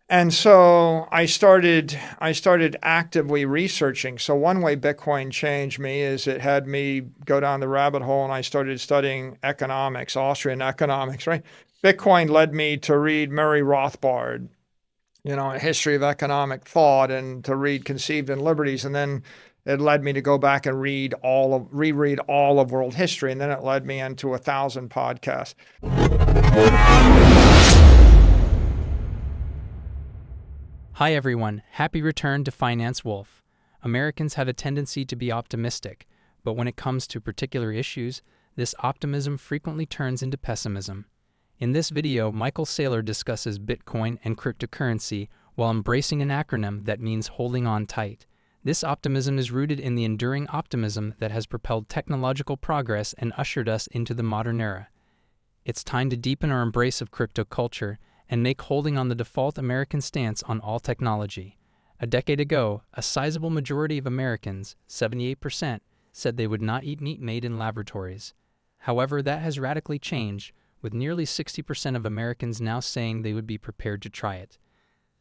And so I started actively researching. So one way Bitcoin changed me is it had me go down the rabbit hole, and I started studying economics, Austrian economics, right? Bitcoin led me to read Murray Rothbard, A History of Economic Thought, and to read Conceived in Liberties. And then it led me to go back and reread all of world history. And then it led me into 1,000 podcasts. Hi everyone, happy return to Finance Wolf. Americans have a tendency to be optimistic, but when it comes to particular issues, this optimism frequently turns into pessimism. In this video, Michael Saylor discusses Bitcoin and cryptocurrency while embracing an acronym that means holding on tight. This optimism is rooted in the enduring optimism that has propelled technological progress and ushered us into the modern era. It's time to deepen our embrace of crypto culture and make holding on the default American stance on all technology. A decade ago, a sizable majority of Americans, 78%, said they would not eat meat made in laboratories. However, that has radically changed, with nearly 60% of Americans now saying they would be prepared to try it.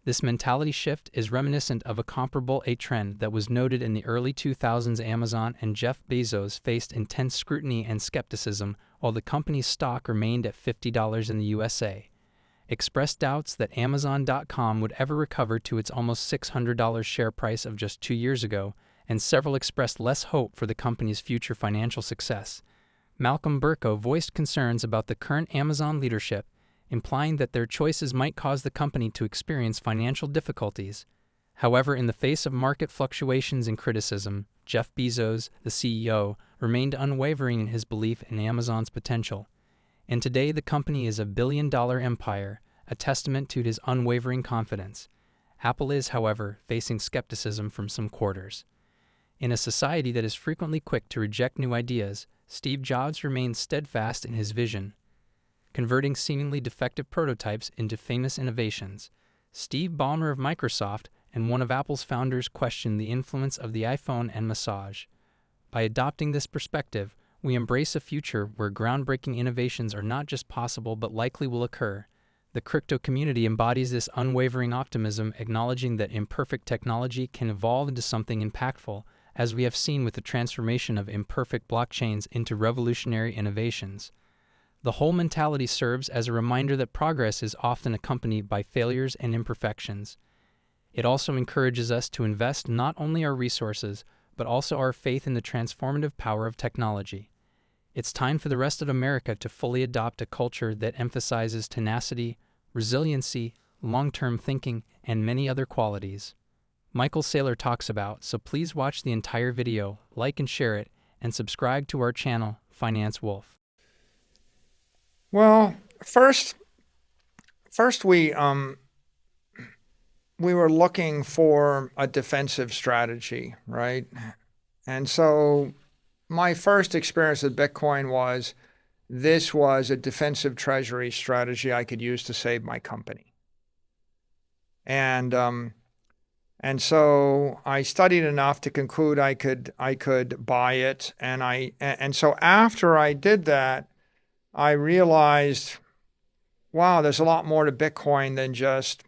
This mentality shift is reminiscent of a comparable trend that was noted in the early 2000s. Amazon and Jeff Bezos faced intense scrutiny and skepticism while the company's stock remained at $50 in the USA. Expressed doubts that Amazon.com would ever recover to its almost $600 share price of just 2 years ago, and several expressed less hope for the company's future financial success. Malcolm Burko voiced concerns about the current Amazon leadership, implying that their choices might cause the company to experience financial difficulties. However, in the face of market fluctuations and criticism, Jeff Bezos, the CEO, remained unwavering in his belief in Amazon's potential. And today the company is a billion-dollar empire, a testament to his unwavering confidence. Apple is, however, facing skepticism from some quarters. In a society that is frequently quick to reject new ideas, Steve Jobs remains steadfast in his vision, converting seemingly defective prototypes into famous innovations. Steve Ballmer of Microsoft and one of Apple's founders questioned the influence of the iPhone and massage. By adopting this perspective, we embrace a future where groundbreaking innovations are not just possible but likely will occur. The crypto community embodies this unwavering optimism, acknowledging that imperfect technology can evolve into something impactful, as we have seen with the transformation of imperfect blockchains into revolutionary innovations. The whole mentality serves as a reminder that progress is often accompanied by failures and imperfections. It also encourages us to invest not only our resources, but also our faith in the transformative power of technology. It's time for the rest of America to fully adopt a culture that emphasizes tenacity, resiliency, long-term thinking, and many other qualities Michael Saylor talks about, so please watch the entire video, like and share it, and subscribe to our channel, Finance Wolf. Well, first we were looking for a defensive strategy, right? And so my first experience with Bitcoin was this was a defensive treasury strategy I could use to save my company. And so I studied enough to conclude I could buy it. And so after I did that, I realized, wow, there's a lot more to Bitcoin than just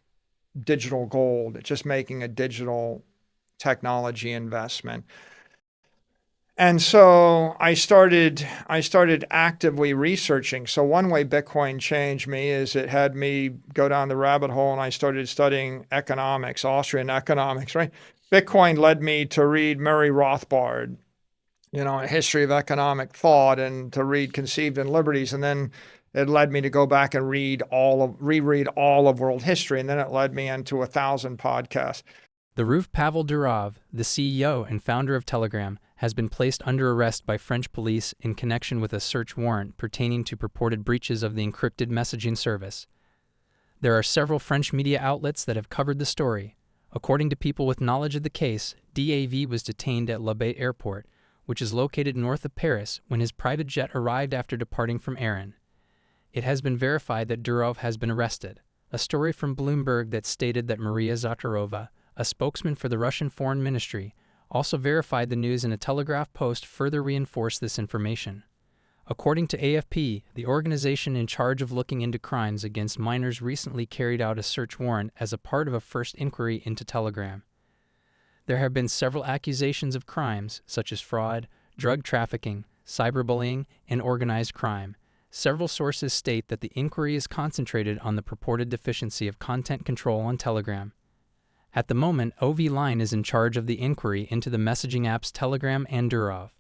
digital gold, just making a digital technology investment. And so I started actively researching. So one way Bitcoin changed me is it had me go down the rabbit hole, and I started studying economics, Austrian economics, right? Bitcoin led me to read Murray Rothbard, A History of Economic Thought, and to read Conceived in Liberties. And then it led me to go back and reread all of world history. And then it led me into 1,000 podcasts. The Roof Pavel Durov, the CEO and founder of Telegram, has been placed under arrest by French police in connection with a search warrant pertaining to purported breaches of the encrypted messaging service. There are several French media outlets that have covered the story. According to people with knowledge of the case, DAV was detained at La Baie Airport, which is located north of Paris, when his private jet arrived after departing from Erin. It has been verified that Durov has been arrested. A story from Bloomberg that stated that Maria Zakharova, a spokesman for the Russian Foreign Ministry, also verified the news, and a Telegraph post further reinforced this information. According to AFP, the organization in charge of looking into crimes against minors recently carried out a search warrant as a part of a first inquiry into Telegram. There have been several accusations of crimes, such as fraud, drug trafficking, cyberbullying, and organized crime. Several sources state that the inquiry is concentrated on the purported deficiency of content control on Telegram. At the moment, OV-Line is in charge of the inquiry into the messaging apps Telegram and Durov.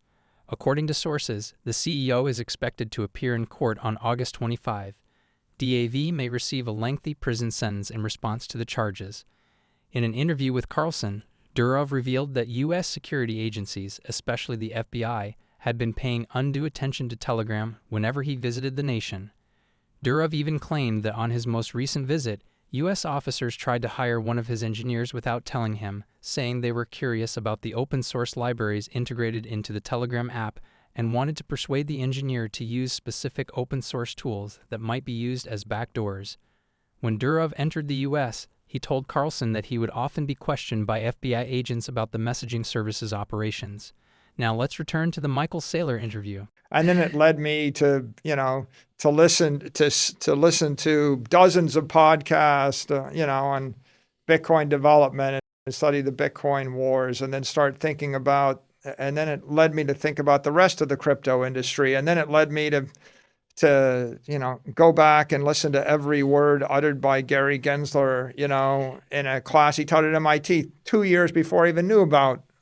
According to sources, the CEO is expected to appear in court on August 25. DAV may receive a lengthy prison sentence in response to the charges. In an interview with Carlson, Durov revealed that U.S. security agencies, especially the FBI, had been paying undue attention to Telegram whenever he visited the nation. Durov even claimed that on his most recent visit, U.S. officers tried to hire one of his engineers without telling him, saying they were curious about the open-source libraries integrated into the Telegram app and wanted to persuade the engineer to use specific open-source tools that might be used as backdoors. When Durov entered the U.S., he told Carlson that he would often be questioned by FBI agents about the messaging service's operations. Now let's return to the Michael Saylor interview. And then it led me to, to listen to dozens of podcasts, on Bitcoin development and study the Bitcoin wars, and then start thinking about, and then it led me to think about the rest of the crypto industry. And then it led me to go back and listen to every word uttered by Gary Gensler, in a class he taught at MIT 2 years before I even knew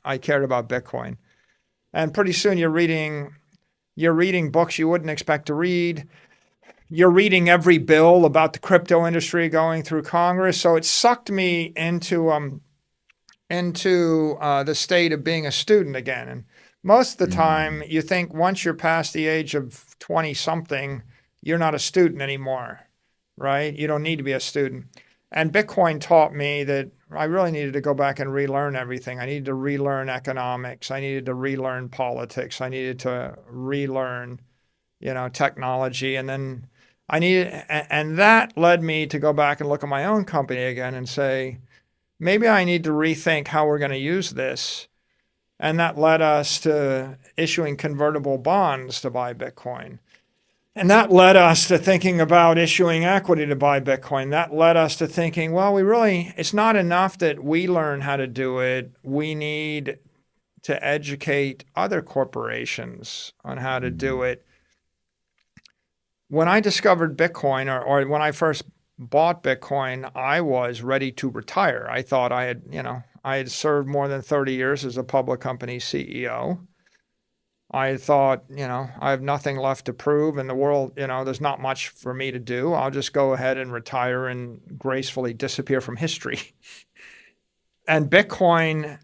I cared about Bitcoin. And pretty soon you're reading books you wouldn't expect to read. You're reading every bill about the crypto industry going through Congress. So it sucked me into the state of being a student again. And most of the time, you think once you're past the age of 20-something, you're not a student anymore, right? You don't need to be a student. And Bitcoin taught me that I really needed to go back and relearn everything. I needed to relearn economics. I needed to relearn politics. I needed to relearn, technology. And then and that led me to go back and look at my own company again and say, maybe I need to rethink how we're going to use this. And that led us to issuing convertible bonds to buy Bitcoin. And that led us to thinking about issuing equity to buy Bitcoin. That led us to thinking, well, it's not enough that we learn how to do it. We need to educate other corporations on how to do it. When I discovered Bitcoin, or when I first bought Bitcoin, I was ready to retire. I thought I had served more than 30 years as a public company CEO. I thought, I have nothing left to prove in the world. There's not much for me to do. I'll just go ahead and retire and gracefully disappear from history. And Bitcoin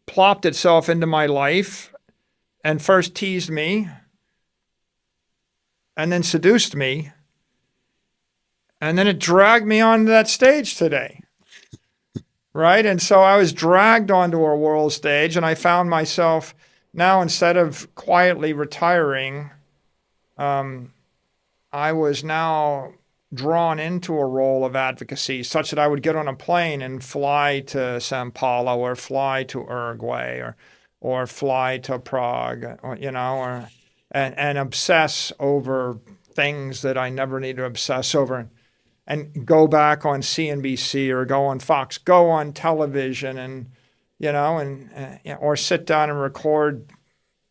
plopped itself into my life and first teased me and then seduced me. And then it dragged me onto that stage today. Right? And so I was dragged onto a world stage, and I found myself now, instead of quietly retiring, I was now drawn into a role of advocacy such that I would get on a plane and fly to Sao Paulo or fly to Uruguay or fly to Prague, and obsess over things that I never need to obsess over. And go back on CNBC or go on Fox, go on television, and or sit down and record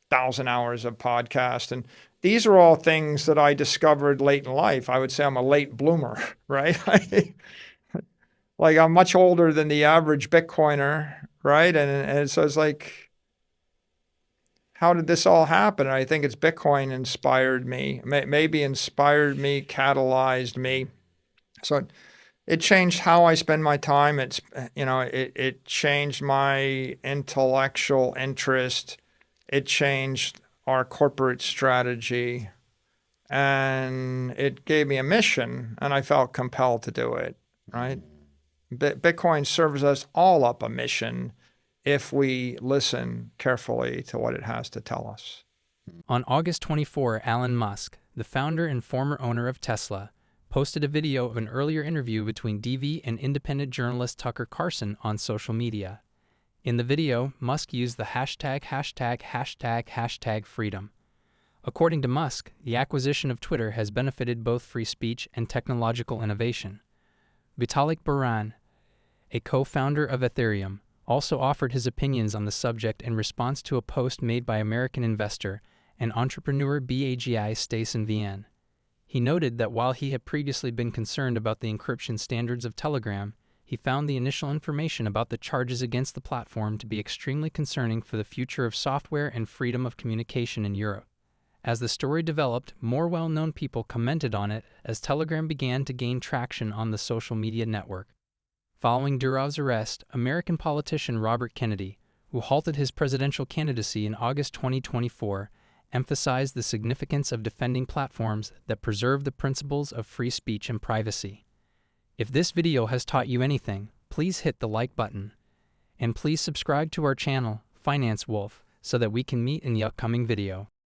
1,000 hours of podcast. And these are all things that I discovered late in life. I would say I'm a late bloomer, right? Like I'm much older than the average Bitcoiner, right? And so it's like, how did this all happen? And I think it's Bitcoin inspired me, maybe inspired me, catalyzed me. So it changed how I spend my time. It changed my intellectual interest. It changed our corporate strategy, and it gave me a mission, and I felt compelled to do it, right? Bitcoin serves us all up a mission if we listen carefully to what it has to tell us. On August 24, Elon Musk, the founder and former owner of Tesla, posted a video of an earlier interview between DV and independent journalist Tucker Carlson on social media. In the video, Musk used the hashtag freedom. According to Musk, the acquisition of Twitter has benefited both free speech and technological innovation. Vitalik Buterin, a co-founder of Ethereum, also offered his opinions on the subject in response to a post made by American investor and entrepreneur BAGI Stason VN. He noted that while he had previously been concerned about the encryption standards of Telegram, he found the initial information about the charges against the platform to be extremely concerning for the future of software and freedom of communication in Europe. As the story developed, more well-known people commented on it as Telegram began to gain traction on the social media network. Following Durov's arrest, American politician Robert Kennedy, who halted his presidential candidacy in August 2024, emphasized the significance of defending platforms that preserve the principles of free speech and privacy. If this video has taught you anything, please hit the like button. And please subscribe to our channel, Finance Wolf, so that we can meet in the upcoming video.